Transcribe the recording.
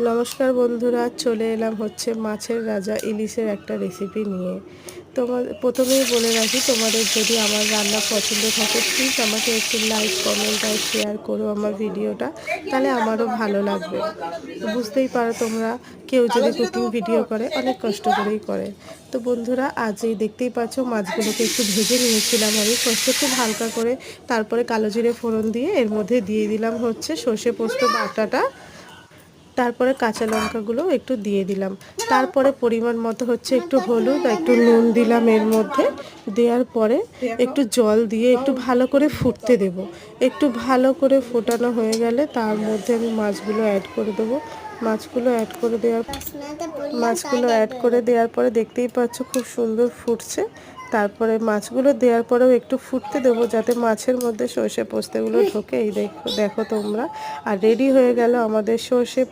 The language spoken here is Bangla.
নমস্কার বন্ধুরা, চলে এলাম হচ্ছে মাছের রাজা ইলিশের একটা রেসিপি নিয়ে। প্রথমেই বলে রাখি, তোমাদের যদি আমার রান্না পছন্দ থাকে প্লিজ আমাকে একটু লাইক, কমেন্ট আর শেয়ার করো আমার ভিডিওটা, তাহলে আমারও ভালো লাগবে। বুঝতেই পারো তোমরা, কেউ যদি কুকিং ভিডিও করে অনেক কষ্ট করেই করে। তো বন্ধুরা, আজ এই দেখতেই পাচ্ছ মাছগুলোকে একটু ভেজে নিয়েছিলাম আমি ফার্স্টে খুব হালকা করে। তারপরে কালো জিরে ফোড়ন দিয়ে এর মধ্যে দিয়ে দিলাম হচ্ছে সর্ষে পোস্ত বাটাটা। তারপরে কাঁচা লঙ্কাগুলো একটু দিয়ে দিলাম। তারপরে পরিমাণ মতো হচ্ছে একটু হলুদ আর একটু নুন দিলাম এর মধ্যে। দেওয়ার পরে একটু জল দিয়ে একটু ভালো করে ফুটতে দেব। একটু ভালো করে ফোটানো হয়ে গেলে তার মধ্যে আমি মাছগুলো অ্যাড করে দেবো। মাছগুলো অ্যাড করে দেওয়ার পরে দেখতেই পাচ্ছ খুব সুন্দর ফুটছে। তারপরে মাছগুলো দেওয়ার পরেও একটু ফুটতে দেবো যাতে মাছের মধ্যে সর্ষে পোস্তগুলো ঢোকে। এই দেখো দেখো তোমরা। আর রেডি হয়ে গেল আমাদের সর্ষে